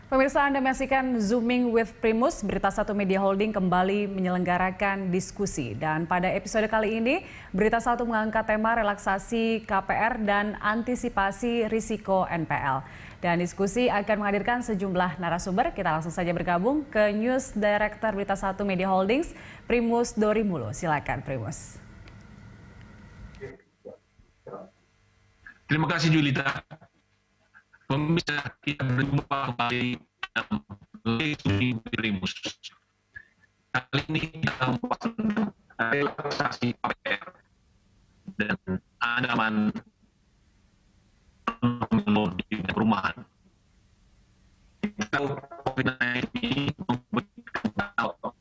Pemirsa, Anda menyaksikan Zooming with Primus, Berita Satu Media Holding kembali menyelenggarakan diskusi. Dan pada episode kali ini, Berita Satu mengangkat tema relaksasi KPR dan antisipasi risiko NPL. Dan diskusi akan menghadirkan sejumlah narasumber. Kita langsung saja bergabung ke News Director Berita Satu Media Holdings, Primus Dorimulo. Silakan, Primus. Terima kasih, Julita. Pemirsa, kita berjumpa kembali dalam Zooming with Primus. Kali ini kita membahas tentang relaksasi KPR dan ancaman di perumahan. Kita tahu COVID-19 ini memberikan dampak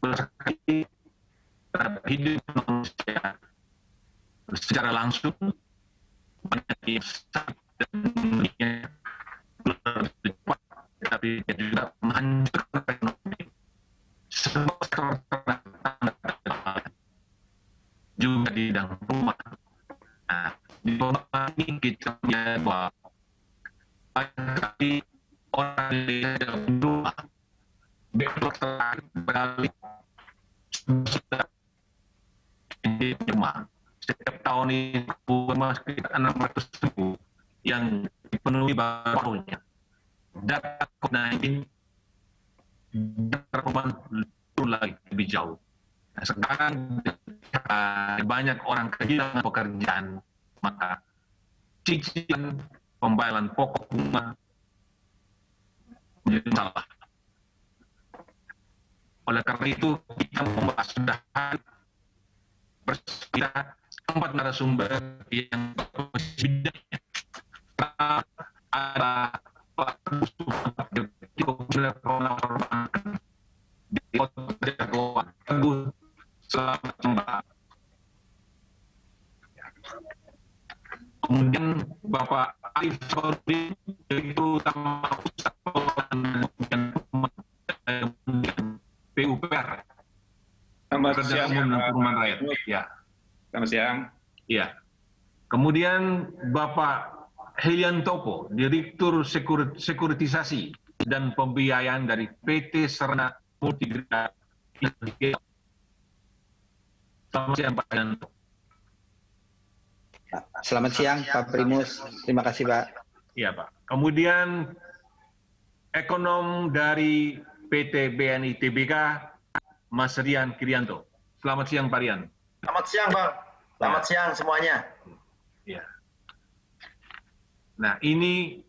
terhadap hidup manusia secara langsung, banyak yang sakit dan meninggal, tapi juga menghancurkan ekonomi. Semua sektor juga di bidang rumah. Nah, di rumah ini kita melihat bahwa banyak sekali orang di rumah belok beralih sudah di rumah. Setiap tahun ini sekitar 600.000 yang dipenuhi barunya. Data COVID-19 turun lagi lebih jauh. Nah, sekarang banyak orang kehilangan pekerjaan, maka cicilan pembayaran pokok bunga menjadi masalah. Oleh karena itu kita membahas bersama 4 narasumber yang bidangnya ada Pak kemudian Bapak Arif Saudi, Direktur Utama Pusat PUPR. Selamat siang, Perumahan Rakyat. Ya. Selamat siang. Ya. Kemudian Bapak Helian Topo, Direktur Sekuritisasi dan Pembiayaan dari PT Serna Multigrada. Selamat siang, Pak Helian Topo. Selamat siang, Pak Primus. Terima kasih, Pak. Iya, Pak. Kemudian ekonom dari PT BNI Tbk, Mas Rian Kirianto. Selamat siang, Pak Rian. Selamat siang, Bang. Selamat siang semuanya. Ya. Nah, ini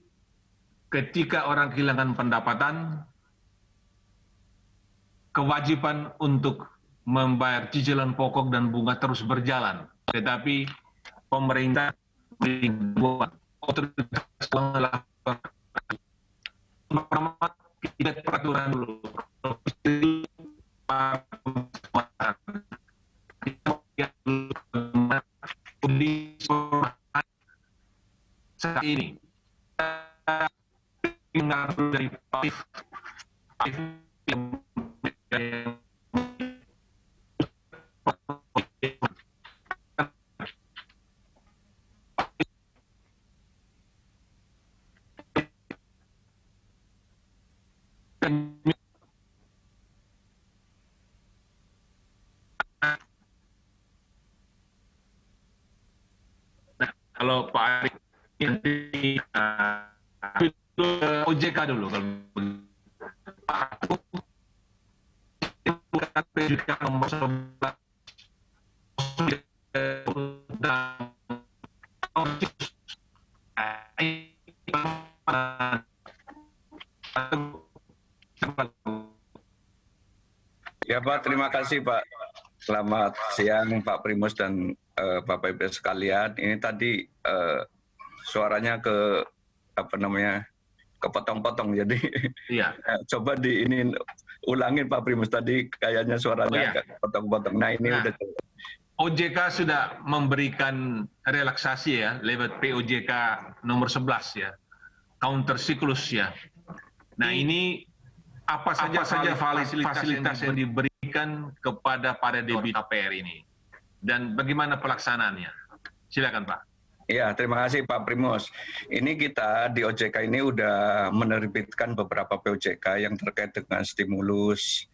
ketika orang kehilangan pendapatan, kewajiban untuk membayar cicilan pokok dan bunga terus berjalan. Tetapi pemerintah membuat otoritas peraturan dulu. Saat ini mengatur dari nah, kalau Pak Arif ini OJK dulu kalau OJK nomor 11 Ya, Pak, terima kasih, Pak. Selamat siang, Pak Primus dan Bapak Ibu sekalian. Ini tadi suaranya kepotong-potong, jadi Iya. coba ulangin Pak Primus, tadi kayaknya suaranya kepotong-potong. Nah, ini udah. OJK sudah memberikan relaksasi ya lewat POJK nomor 11 ya, counter siklus ya. Nah, ini apa saja fasilitas yang diberikan kepada para debitur KPR ini dan bagaimana pelaksanaannya? Silakan, Pak. Ya, terima kasih Pak Primus. Ini kita di OJK ini udah menerbitkan beberapa POJK yang terkait dengan stimulus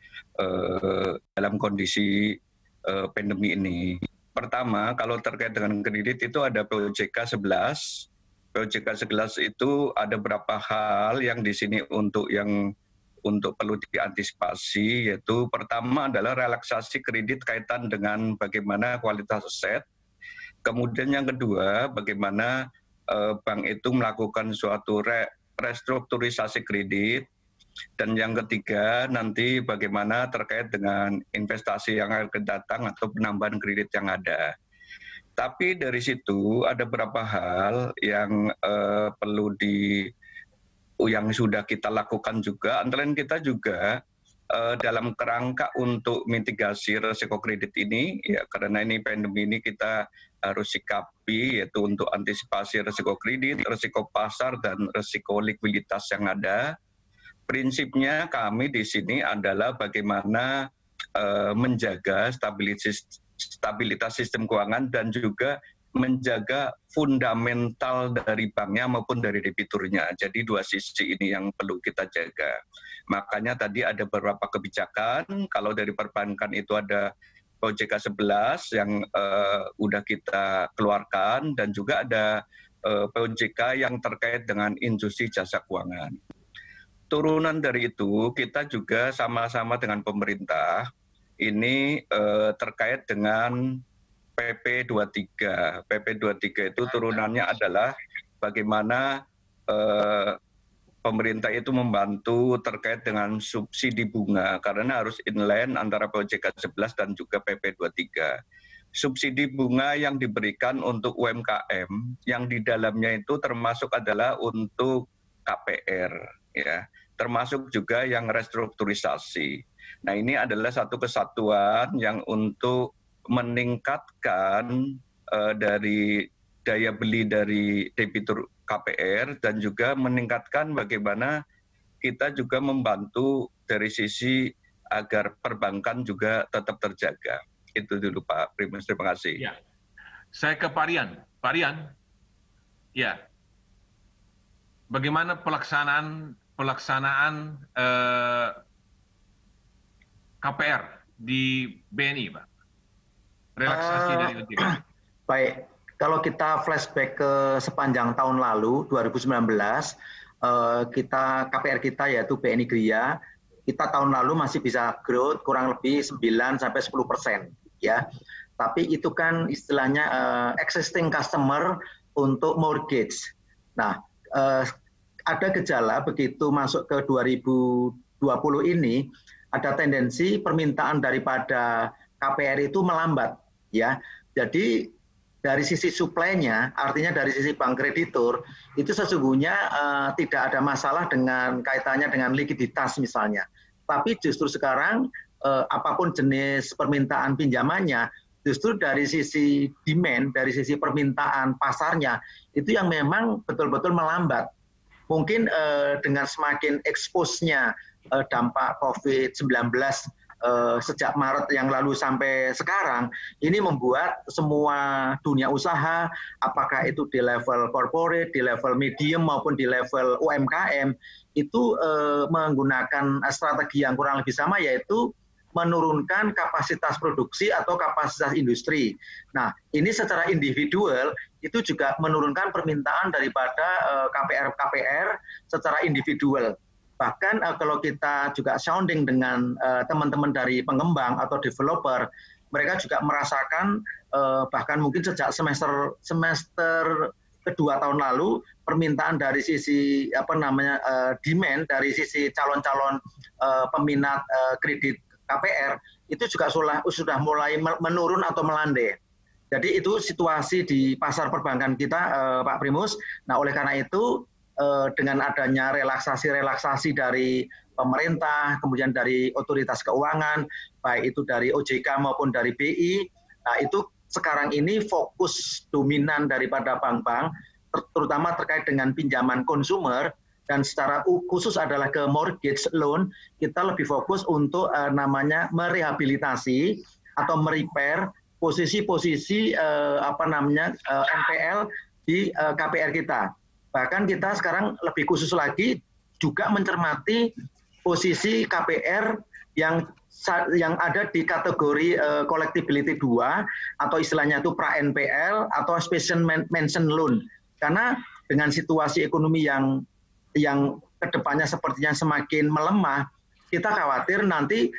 dalam kondisi pandemi ini. Pertama, kalau terkait dengan kredit itu ada POJK 11. POJK 11 itu ada beberapa hal yang di sini untuk perlu diantisipasi, yaitu pertama adalah relaksasi kredit kaitan dengan bagaimana kualitas aset. Kemudian yang kedua, bagaimana bank itu melakukan suatu restrukturisasi kredit. Dan yang ketiga, nanti bagaimana terkait dengan investasi yang akan datang atau penambahan kredit yang ada. Tapi dari situ ada beberapa hal yang yang sudah kita lakukan juga. Antara lain kita juga dalam kerangka untuk mitigasi risiko kredit ini, ya karena ini pandemi ini kita harus sikapi, yaitu untuk antisipasi risiko kredit, risiko pasar, dan risiko likuiditas yang ada. Prinsipnya kami di sini adalah bagaimana menjaga stabilitas sistem keuangan dan juga menjaga fundamental dari banknya maupun dari debiturnya. Jadi dua sisi ini yang perlu kita jaga. Makanya tadi ada beberapa kebijakan, kalau dari perbankan itu ada OJK 11 yang udah kita keluarkan, dan juga ada POJK yang terkait dengan industri jasa keuangan. Turunan dari itu, kita juga sama-sama dengan pemerintah, ini terkait dengan PP 23. PP 23 itu turunannya adalah bagaimana pemerintah itu membantu terkait dengan subsidi bunga, karena harus inline antara POJK 11 dan juga PP 23. Subsidi bunga yang diberikan untuk UMKM, yang di dalamnya itu termasuk adalah untuk KPR, ya, termasuk juga yang restrukturisasi. Nah, ini adalah satu kesatuan yang untuk meningkatkan dari daya beli dari debitur KPR, dan juga meningkatkan bagaimana kita juga membantu dari sisi agar perbankan juga tetap terjaga. Itu dulu Pak Primus, terima kasih. Ya. Saya ke Pak Rian. Pak Rian, ya, bagaimana pelaksanaan KPR di BNI, Pak? Relaksasi dari OJK. Baik, kalau kita flashback ke sepanjang tahun lalu, 2019, KPR kita yaitu BNI Gria, kita tahun lalu masih bisa growth kurang lebih 9-10%. Ya. Tapi itu kan istilahnya existing customer untuk mortgage. Nah, ada gejala begitu masuk ke 2020 ini, ada tendensi permintaan daripada KPR itu melambat. Ya, jadi dari sisi supply-nya, artinya dari sisi bank kreditur, itu sesungguhnya tidak ada masalah dengan kaitannya dengan likuiditas misalnya. Tapi justru sekarang apapun jenis permintaan pinjamannya, justru dari sisi demand, dari sisi permintaan pasarnya, itu yang memang betul-betul melambat. Mungkin dengan semakin expose-nya dampak COVID-19 sejak Maret yang lalu sampai sekarang, ini membuat semua dunia usaha, apakah itu di level corporate, di level medium maupun di level UMKM, itu menggunakan strategi yang kurang lebih sama, yaitu menurunkan kapasitas produksi atau kapasitas industri. Nah, ini secara individual itu juga menurunkan permintaan daripada KPR secara individual. Bahkan kalau kita juga sounding dengan teman-teman dari pengembang atau developer, mereka juga merasakan bahkan mungkin sejak semester kedua tahun lalu, permintaan dari sisi demand dari sisi calon-calon peminat kredit KPR itu juga sudah mulai menurun atau melandai. Jadi itu situasi di pasar perbankan kita, Pak Primus. Nah, oleh karena itu dengan adanya relaksasi dari pemerintah, kemudian dari otoritas keuangan, baik itu dari OJK maupun dari BI, nah itu sekarang ini fokus dominan daripada bank-bank, terutama terkait dengan pinjaman konsumer, dan secara khusus adalah ke mortgage loan, kita lebih fokus untuk namanya merehabilitasi atau merepair posisi-posisi NPL di KPR kita. Bahkan kita sekarang lebih khusus lagi juga mencermati posisi KPR yang ada di kategori collectibility 2 atau istilahnya itu pra NPL atau special mention loan. Karena dengan situasi ekonomi yang kedepannya sepertinya semakin melemah, kita khawatir nanti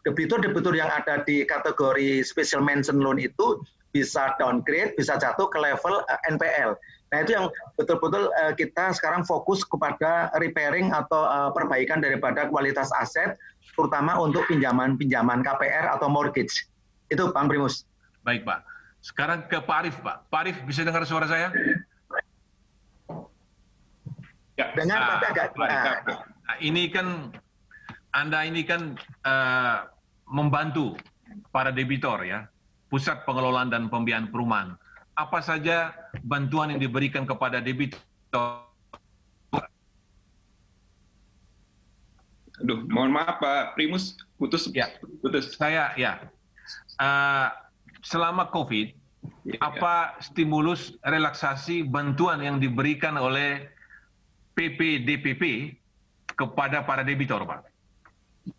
debitur-debitur yang ada di kategori special mention loan itu bisa downgrade, bisa jatuh ke level NPL. Nah itu yang betul-betul kita sekarang fokus kepada repairing atau perbaikan daripada kualitas aset, terutama untuk pinjaman KPR atau mortgage. Itu Bang Primus. Baik Pak. Sekarang ke Pak Arief Pak. Pak Arief bisa dengar suara saya? Ya, dengar tapi agak. Ini kan Anda ini kan membantu para debitor ya, Pusat Pengelolaan dan Pembiayaan Perumahan. Apa saja bantuan yang diberikan kepada debitor? Aduh, mohon maaf Pak Primus, putus. Ya, putus. Saya ya. Selama COVID, apa stimulus relaksasi bantuan yang diberikan oleh PPDPP kepada para debitor, Pak?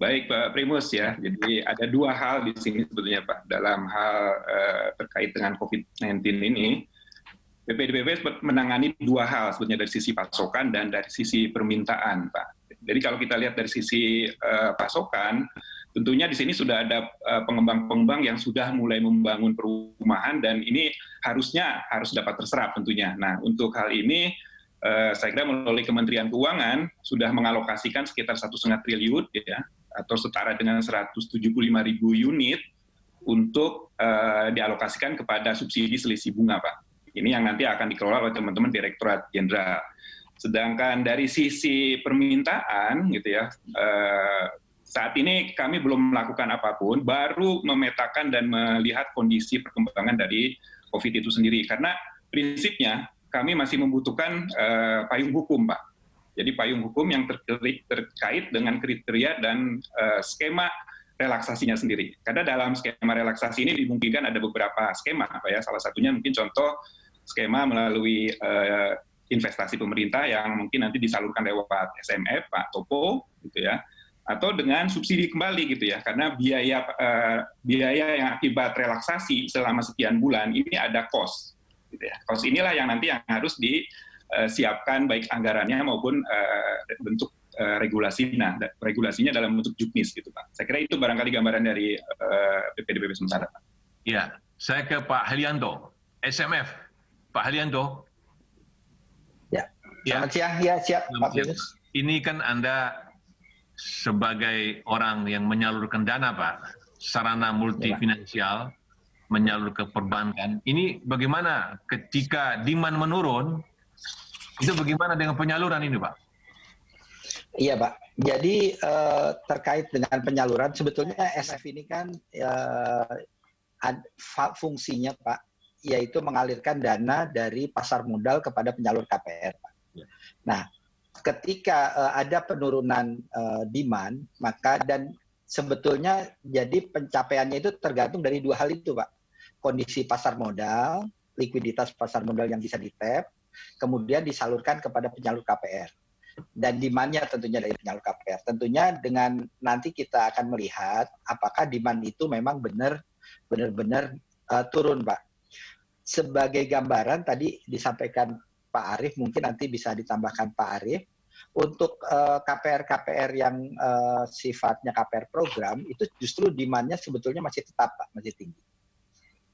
Baik Pak Primus ya, jadi ada dua hal di sini sebetulnya Pak, dalam hal terkait dengan COVID-19 ini. PPDPP menangani dua hal sebetulnya, dari sisi pasokan dan dari sisi permintaan Pak. Jadi kalau kita lihat dari sisi pasokan, tentunya di sini sudah ada pengembang-pengembang yang sudah mulai membangun perumahan dan ini harus dapat terserap tentunya. Nah untuk hal ini saya kira melalui Kementerian Keuangan sudah mengalokasikan sekitar 1,5 triliun ya, atau setara dengan 175.000 unit untuk dialokasikan kepada subsidi selisih bunga Pak. Ini yang nanti akan dikelola oleh teman-teman Direktorat Jenderal. Sedangkan dari sisi permintaan gitu ya, saat ini kami belum melakukan apapun, baru memetakan dan melihat kondisi perkembangan dari COVID itu sendiri. Karena prinsipnya kami masih membutuhkan payung hukum, Pak. Jadi payung hukum yang terkait dengan kriteria dan skema relaksasinya sendiri. Karena dalam skema relaksasi ini dimungkinkan ada beberapa skema, Pak ya. Salah satunya mungkin contoh skema melalui investasi pemerintah yang mungkin nanti disalurkan lewat SMF, Pak Topo, gitu ya. Atau dengan subsidi kembali gitu ya, karena biaya yang akibat relaksasi selama sekian bulan ini ada cost. Gitu ya. Cost inilah yang nanti yang harus disiapkan baik anggarannya maupun bentuk regulasinya dalam bentuk juknis gitu Pak. Saya kira itu barangkali gambaran dari PPDPP sementara Pak. Ya, saya ke Pak Helianto, SMF. Pak Helianto. Ya, selamat siang. Ya, siap Pak Primus. Ini kan Anda sebagai orang yang menyalurkan dana Pak, sarana multifinansial, menyalur ke perbankan. Ini bagaimana ketika demand menurun, itu bagaimana dengan penyaluran ini Pak? Iya Pak, jadi terkait dengan penyaluran, sebetulnya SF ini kan fungsinya Pak, yaitu mengalirkan dana dari pasar modal kepada penyalur KPR Pak. Nah, ketika ada penurunan demand, maka dan sebetulnya jadi pencapaiannya itu tergantung dari dua hal itu Pak. Kondisi pasar modal, likuiditas pasar modal yang bisa di-tap, kemudian disalurkan kepada penyalur KPR. Dan demand-nya tentunya dari penyalur KPR. Tentunya dengan nanti kita akan melihat apakah demand itu memang benar-benar turun Pak. Sebagai gambaran tadi disampaikan Pak Arief, mungkin nanti bisa ditambahkan Pak Arief, untuk KPR-KPR yang sifatnya KPR program, itu justru demand-nya sebetulnya masih tetap Pak, masih tinggi.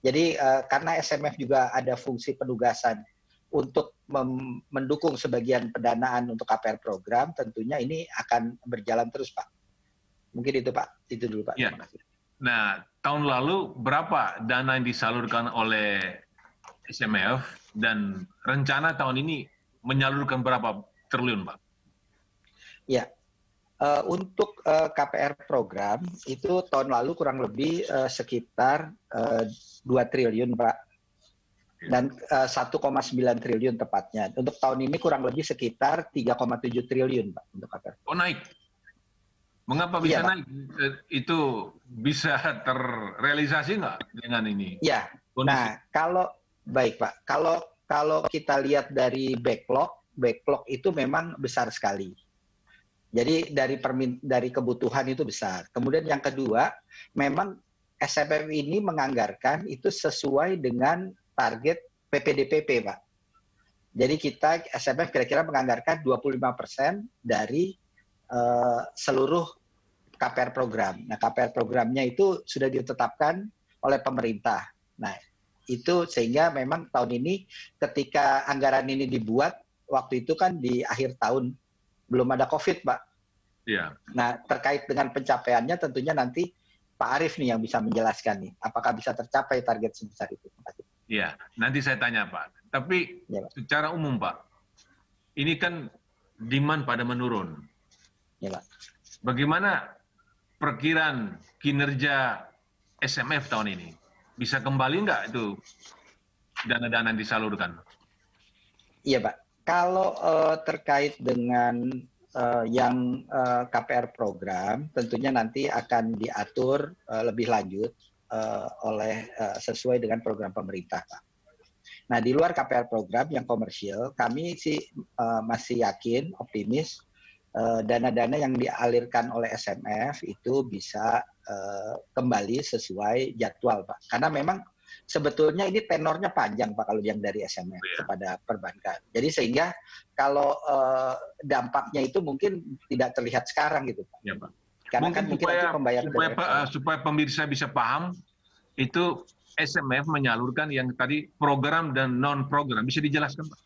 Jadi karena SMF juga ada fungsi penugasan untuk mendukung sebagian pendanaan untuk KPR program, tentunya ini akan berjalan terus Pak. Mungkin itu Pak, itu dulu Pak. Ya. Terima kasih. Nah, tahun lalu berapa dana yang disalurkan oleh SMF dan rencana tahun ini menyalurkan berapa triliun Pak? Ya, untuk KPR program itu tahun lalu kurang lebih sekitar 2 triliun Pak, dan 1,9 triliun tepatnya. Untuk tahun ini kurang lebih sekitar 3,7 triliun Pak untuk KPR. Oh naik? Mengapa bisa Iya, naik? Itu bisa terrealisasi nggak dengan ini? Ya, Kondisi. nah kalau baik Pak, kalau kalau kita lihat dari backlog itu memang besar sekali. Jadi dari kebutuhan itu besar. Kemudian yang kedua, memang SMF ini menganggarkan itu sesuai dengan target PPDPP, Pak. Jadi kita SMF kira-kira menganggarkan 25% dari seluruh KPR program. Nah, KPR programnya itu sudah ditetapkan oleh pemerintah. Nah, itu sehingga memang tahun ini ketika anggaran ini dibuat, waktu itu kan di akhir tahun, belum ada COVID, Pak. Iya. Nah, terkait dengan pencapaiannya tentunya nanti Pak Arief nih yang bisa menjelaskan nih, apakah bisa tercapai target sebesar itu. Iya, nanti saya tanya Pak. Tapi Ya, Pak. secara umum Pak, ini kan demand pada menurun. Ya, Pak. Bagaimana perkiraan kinerja SMF tahun ini? Bisa kembali nggak itu dana-dana yang disalurkan? Iya, Pak. Kalau terkait dengan yang KPR program, tentunya nanti akan diatur lebih lanjut oleh sesuai dengan program pemerintah, Pak. Nah, di luar KPR program yang komersial, kami sih masih yakin, optimis, dana-dana yang dialirkan oleh SMF itu bisa kembali sesuai jadwal, Pak. Karena memang sebetulnya ini tenornya panjang, Pak, kalau yang dari SMF kepada perbankan. Jadi sehingga kalau dampaknya itu mungkin tidak terlihat sekarang gitu, Pak. Ya, Pak. Karena kan mungkin itu pembayaran supaya pemirsa bisa paham, itu SMF menyalurkan yang tadi program dan non-program. Bisa dijelaskan, Pak?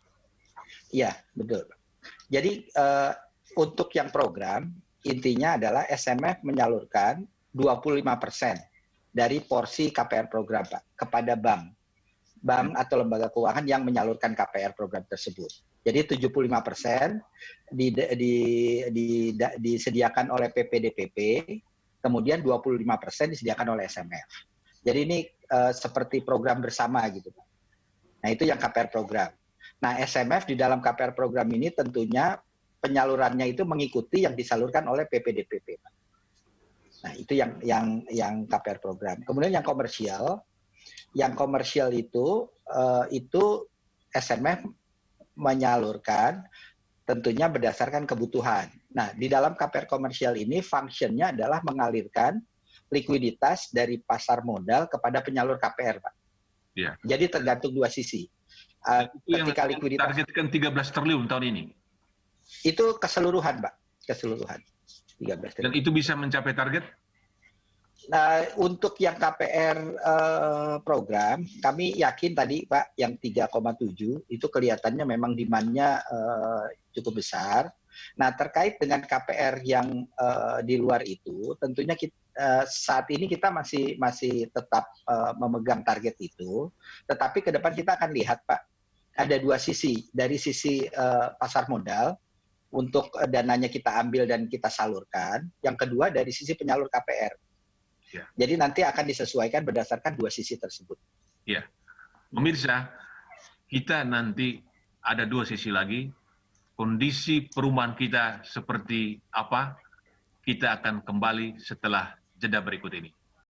Iya, betul. Jadi untuk yang program, intinya adalah SMF menyalurkan 25% dari porsi KPR program, Pak, kepada bank atau lembaga keuangan yang menyalurkan KPR program tersebut. Jadi 75% disediakan oleh PPDPP, kemudian 25% disediakan oleh SMF. Jadi ini seperti program bersama gitu, Pak. Nah, itu yang KPR program. Nah, SMF di dalam KPR program ini tentunya penyalurannya itu mengikuti yang disalurkan oleh PPDPP, Pak. Nah, itu yang KPR program. Kemudian yang komersial itu SMF menyalurkan tentunya berdasarkan kebutuhan. Nah, di dalam KPR komersial ini fungsinya adalah mengalirkan likuiditas dari pasar modal kepada penyalur KPR, Pak. Ya. Jadi tergantung dua sisi. Ketika likuiditas targetkan 13 triliun tahun ini. Itu keseluruhan, Pak. Keseluruhan. 13 triliun. Dan itu bisa mencapai target? Nah, untuk yang KPR program, kami yakin tadi, Pak, yang 3,7 itu kelihatannya memang demand-nya cukup besar. Nah, terkait dengan KPR yang di luar itu, tentunya saat ini kita masih tetap memegang target itu. Tetapi ke depan kita akan lihat, Pak, ada dua sisi. Dari sisi pasar modal, untuk dananya kita ambil dan kita salurkan. Yang kedua dari sisi penyalur KPR. Ya. Jadi nanti akan disesuaikan berdasarkan dua sisi tersebut. Ya, pemirsa, kita nanti ada dua sisi lagi. Kondisi perumahan kita seperti apa? Kita akan kembali setelah jeda berikut ini.